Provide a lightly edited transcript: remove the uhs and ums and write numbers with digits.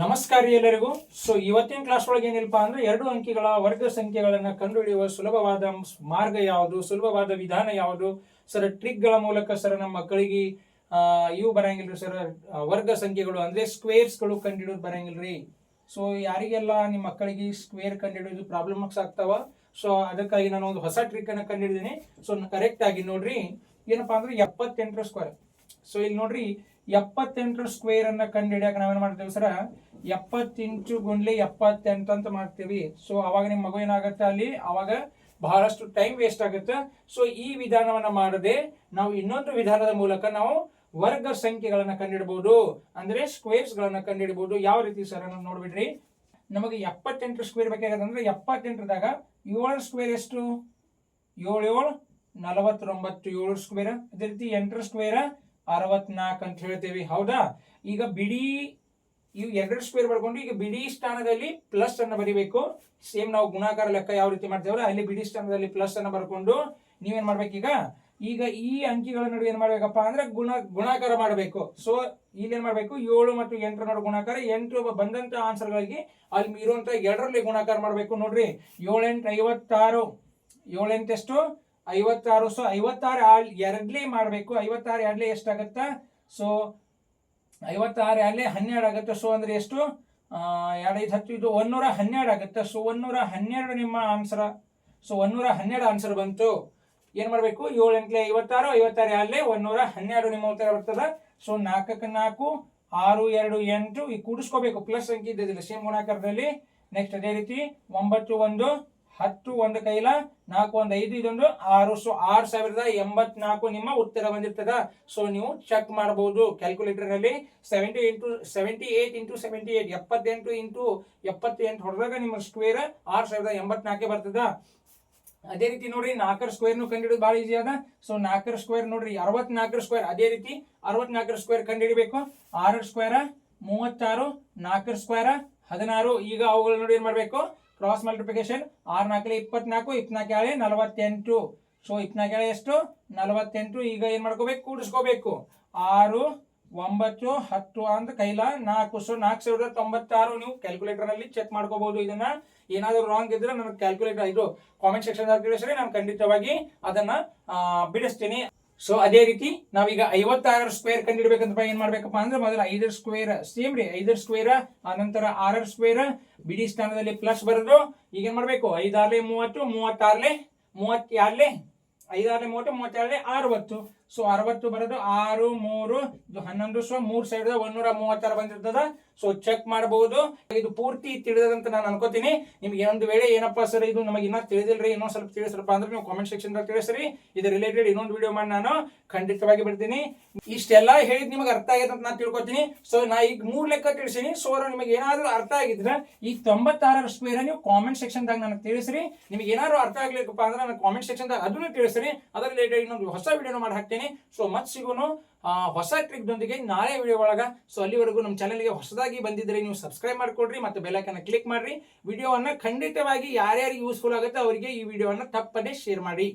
ನಮಸ್ಕಾರ ಎಲ್ಲರಿಗೂ. ಇವತ್ತಿನ ಕ್ಲಾಸ್ ಒಳಗೆ ಏನಿಲ್ಲಪ್ಪ ಅಂದ್ರೆ 2 ಅಂಕಿಗಳ ವರ್ಗ ಸಂಖ್ಯೆಗಳನ್ನು ಕಂಡುಹಿಡಿಯುವ ಸುಲಭವಾದ ಮಾರ್ಗ ಯಾವುದು, ಸುಲಭವಾದ ವಿಧಾನ ಯಾವುದು ಸರ್? ಟ್ರಿಕ್ಗಳ ಮೂಲಕ ಸರ್ ನಮ್ಮ ಮಕ್ಕಳಿಗೆ ಇವು ಬರಂಗಿಲ್ರಿ ಸರ್, ವರ್ಗ ಸಂಖ್ಯೆಗಳು ಅಂದ್ರೆ ಸ್ಕ್ವೇರ್ಸ್ಗಳು ಕಂಡುಹಿಡಿಯೋದು ಬರಂಗಿಲ್ರಿ. ಯಾರಿಗೆಲ್ಲ ನಿಮ್ಮ ಮಕ್ಕಳಿಗೆ ಸ್ಕ್ವೇರ್ ಕಂಡುಹಿಡಿಯೋದು ಪ್ರಾಬ್ಲಮ್ಸ್ ಆಗ್ತಾವ, ಅದಕ್ಕಾಗಿ ನಾನು ಒಂದು ಹೊಸ ಟ್ರಿಕ್ ಅನ್ನ ಕಂಡುಹಿಡಿದೀನಿ. ಕರೆಕ್ಟ್ ಆಗಿ ನೋಡ್ರಿ, ಏನಪ್ಪಾ ಅಂದ್ರೆ 78 ಸ್ಕ್ವೇರ್. ಇಲ್ಲಿ ನೋಡ್ರಿ, 78 ಸ್ಕ್ವೇರ್ ಅನ್ನ ಕಂಡುಹಿಡಿಯಕ್ಕೆ ನಾವೇನ್ ಮಾಡ್ತೇವೆ ಸರ್, 70 ಗುಂಡ್ಲೆ 78 ಅಂತ ಮಾಡ್ತೀವಿ. ಅವಾಗ ನಿಮ್ಮ ಮಗು ಏನಾಗುತ್ತೆ, ಅಲ್ಲಿ ಅವಾಗ ಬಹಳಷ್ಟು ಟೈಮ್ ವೇಸ್ಟ್ ಆಗುತ್ತೆ. ಈ ವಿಧಾನವನ್ನ ಮಾಡದೆ ನಾವು ಇನ್ನೊಂದು ವಿಧಾನದ ಮೂಲಕ ನಾವು ವರ್ಗ ಸಂಖ್ಯೆಗಳನ್ನ ಕಂಡುಹಿಡಬಹುದು, ಅಂದ್ರೆ ಸ್ಕ್ವೇರ್ಸ್ ಗಳನ್ನ ಕಂಡುಹಿಡಬಹುದು. ಯಾವ ರೀತಿ ಸರ್ ನೋಡ್ಬಿಡ್ರಿ, ನಮಗೆ 78 ಸ್ಕ್ವೇರ್ ಬೇಕಾಗದಂದ್ರೆ 78ದಾಗ 7 ಸ್ಕ್ವೇರ್ ಎಷ್ಟು? 7 7 49, 7 ಸ್ಕ್ವೇರ್. ಅದೇ ರೀತಿ 8 ಸ್ಕ್ವೇರ್ 64 ಅಂತ ಹೇಳ್ತೇವೆ, ಹೌದಾ? ಈಗ ಬಿಡಿ ಇವು 2 ಸ್ಕ್ವೇರ್ ಬರ್ಕೊಂಡು ಈಗ ಬಿಡಿ ಸ್ಥಾನದಲ್ಲಿ ಪ್ಲಸ್ ಅನ್ನ ಬರಿಬೇಕು. ಸೇಮ್ ನಾವು ಗುಣಾಕಾರ ಲೆಕ್ಕ ಯಾವ ರೀತಿ ಮಾಡ್ತೇವಲ್ಲ, ಅಲ್ಲಿ ಬಿಡಿ ಸ್ಥಾನದಲ್ಲಿ ಪ್ಲಸ್ ಅನ್ನ ಬರ್ಕೊಂಡು ನೀವೇನ್ ಮಾಡ್ಬೇಕೀಗ, ಈಗ ಈ ಅಂಕಿಗಳ ನಡುವೆ ಏನ್ ಮಾಡ್ಬೇಕಪ್ಪ ಅಂದ್ರೆ ಗುಣಾಕಾರ ಮಾಡಬೇಕು. ಇಲ್ಲಿ ಏನ್ ಮಾಡ್ಬೇಕು, 7 ಮತ್ತು 8 ನಡುವೆ ಗುಣಾಕಾರ, 8 ಬಂದಂತ ಆನ್ಸರ್ ಗಳಿಗೆ ಅಲ್ಲಿ ಇರುವಂತ 2ರಲ್ಲಿ ಗುಣಾಕಾರ ಮಾಡ್ಬೇಕು. ನೋಡ್ರಿ, 7 8 56, 7 8 ಎಷ್ಟು? 56. 56 2ಲೇ ಮಾಡ್ಬೇಕು. 56 2ಲೇ ಎಷ್ಟಾಗತ್ತ? 56 2ಲೇ 12 ಆಗುತ್ತೆ. ಅಂದ್ರೆ ಎಷ್ಟು? 2 5 10, ಇದು 112 ಆಗುತ್ತೆ. 112 ನಿಮ್ಮ ಆನ್ಸರ್. 112 ಆನ್ಸರ್ ಬಂತು. ಏನ್ ಮಾಡ್ಬೇಕು, 7 8 56, 56 2ಲೇ 112 ನಿಮ್ಮ ಉತ್ತರ ಬರ್ತದ. 4 4 6 2 8 ಈ ಕೂಡಿಸ್ಕೋಬೇಕು, ಪ್ಲಸ್ ಸಂಖ್ಯೆ ಇದ್ದಿಲ್ಲ ಸೇಮ್ ಗುಣಾಕಾರದಲ್ಲಿ. ನೆಕ್ಸ್ಟ್ ಅದೇ ರೀತಿ 9 1 10 1 ಕೈಲ 4 1 5 ಇದೊಂದು 6. 6084 ನಿಮ್ಮ ಉತ್ತರ ಬಂದಿರ್ತದ. ನೀವು ಚೆಕ್ ಮಾಡಬಹುದು ಕ್ಯಾಲ್ಕುಲೇಟರ್ ನಲ್ಲಿ. 78 ಇಂಟು 78 78 ಇಂಟು 78 ಹೊಡೆದಾಗ ನಿಮ್ಮ ಸ್ಕ್ವೇರ್ 6084 ಬರ್ತದ. ಅದೇ ರೀತಿ ನೋಡ್ರಿ, 4 ಸ್ಕ್ವೇರ್ ಕಂಡುಹಿಡಿಯೋದು ಬಹಳ ಈಸಿ ಅದ. 4 ಸ್ಕ್ವೇರ್ ನೋಡ್ರಿ, 64 ಸ್ಕ್ವೇರ್. ಅದೇ ರೀತಿ 64 ಸ್ಕ್ವೇರ್ ಕಂಡುಹಿಡಿಬೇಕು. 6 ಸ್ಕ್ವೇರ್ 36, 4 ಸ್ಕ್ವೇರ್ 16. ಈಗ ಅವುಗಳ ನೋಡಿ ಏನ್ ಮಾಡ್ಬೇಕು, ಕ್ರಾಸ್ ಮಲ್ಟಿಪ್ಲಿಕೇಶನ್. 6 4 24, 24 48. 24 ಎಷ್ಟು? 48. ಈಗ ಏನ್ ಮಾಡ್ಕೋಬೇಕು, ಕೂಡಿಸ್ಕೋಬೇಕು. 6 9 10 ಅಂತ ಕೈಲ 4. 4096 ನೀವು ಕ್ಯಾಲ್ಕುಲೇಟರ್ ನಲ್ಲಿ ಚೆಕ್ ಮಾಡ್ಕೋಬಹುದು. ಇದನ್ನ ಏನಾದ್ರು ರಾಂಗ್ ಇದ್ರೆ ನನಗೆ ಕ್ಯಾಲ್ಕುಲೇಟರ್ ಇದು ಕಾಮೆಂಟ್ ಸೆಕ್ಷನ್ ತಿಳಿಸ್ರಿ, ನಾನು ಖಂಡಿತವಾಗಿ ಅದನ್ನ ಬಿಡಿಸ್ತೀನಿ. ಅದೇ ರೀತಿ ನಾವೀಗ 56 ಸ್ಕ್ವೇರ್ ಕಂಡುಹಿಡಬೇಕಂತ ಏನ್ ಮಾಡ್ಬೇಕಪ್ಪ ಅಂದ್ರೆ, ಮೊದಲು 5 ಸ್ಕ್ವೇರ್ ಸೇಮ್ ರೀ, 5 ಸ್ಕ್ವೇರ್ ಆನಂತರ 6 ಸ್ಕ್ವೇರ್ ಬಿಡಿ ಸ್ಥಾನದಲ್ಲಿ ಪ್ಲಸ್ ಬರೋದು. ಈಗ ಏನ್ ಮಾಡ್ಬೇಕು, 5 6 30, 36 32, 5 6 30, 32 60. 60 ಬರೋದು. 6 3 11, 3136 ಬಂದಿರ್ತದ. ಚೆಕ್ ಮಾಡಬಹುದು. ಇದು ಪೂರ್ತಿ ತಿಳಿದಂತ ನಾನು ಅನ್ಕೋತೀನಿ. ನಿಮ್ಗೆ ಒಂದು ವೇಳೆ ಏನಪ್ಪಾ ಸರ್ ಇದು ನಮಗೆ ಇನ್ನೂ ತಿಳಿದಿಲ್ರಿ, ಇನ್ನೊಂದ್ ಸ್ವಲ್ಪ ತಿಳಿಸ್ರಪ್ಪ ಅಂದ್ರೆ ನೀವು ಕಾಮೆಂಟ್ ಸೆಕ್ಷನ್ ದಾಗ ತಿಳಿಸ್ರಿ. ಇದು ರಿಲೇಟೆಡ್ ಇನ್ನೊಂದು ವಿಡಿಯೋ ಮಾಡಿ ನಾನು ಖಂಡಿತವಾಗಿ ಬಿಡ್ತೀನಿ. ಇಷ್ಟೆಲ್ಲ ಹೇಳಿದ್ ನಿಮಗೆ ಅರ್ಥ ಆಗೈತೆ ಅಂತ ನಾನು ತಿಳ್ಕೊತೀನಿ. ನಾ ಈಗ 3 ಲೆಕ್ಕ ತಿಳಿಸಿನಿ. ನಿಮಗೆ ಏನಾದ್ರು ಅರ್ಥ ಆಗಿದ್ರೆ ಈ 96 ಸ್ಕ್ವೇರ್ ನೀವು ಕಾಮೆಂಟ್ ಸೆಕ್ಷನ್ ದಾಗ ನನಗೆ ತಿಳಿಸ್ರಿ. ನಿಮ್ಗೆ ಏನಾದ್ರು ಅರ್ಥ ಆಗ್ಲಿಕ್ಕಪ್ಪ ಅಂದ್ರೆ ನನ್ನ ಕಾಮೆಂಟ್ ಸೆಕ್ಷನ್ ದಾಗ ಅದನ್ನು ತಿಳಿಸ್ರಿ. ಅದರ ರಿಲೇಟೆಡ್ ಇನ್ನೊಂದು ಹೊಸ ವಿಡಿಯೋ ಮಾಡಿ ಹಾಕ್ತೀನಿ. ಮತ್ತೆ ಸಿಗೋನು ಹೊಸ ಟ್ರಿಕ್ ದೊಂದಿಗೆ ನಾಳೆ ವಿಡಿಯೋ ಒಳಗ. ಅಲ್ಲಿವರೆಗೂ ನಮ್ಮ ಚಾನೆಲ್ಗೆ ಹೊಸದಾಗಿ ಬಂದಿದ್ರೆ ನೀವು ಸಬ್ಸ್ಕ್ರೈಬ್ ಮಾಡ್ಕೊಡ್ರಿ, ಮತ್ತೆ ಬೆಲ್ ಐಕಾನ್ ಕ್ಲಿಕ್ ಮಾಡ್ರಿ. ವಿಡಿಯೋವನ್ನ ಖಂಡಿತವಾಗಿ ಯಾರ್ಯಾರು ಯೂಸ್ಫುಲ್ ಆಗುತ್ತೆ ಅವರಿಗೆ ಈ ವಿಡಿಯೋವನ್ನ ತಪ್ಪದೇ ಶೇರ್ ಮಾಡಿ.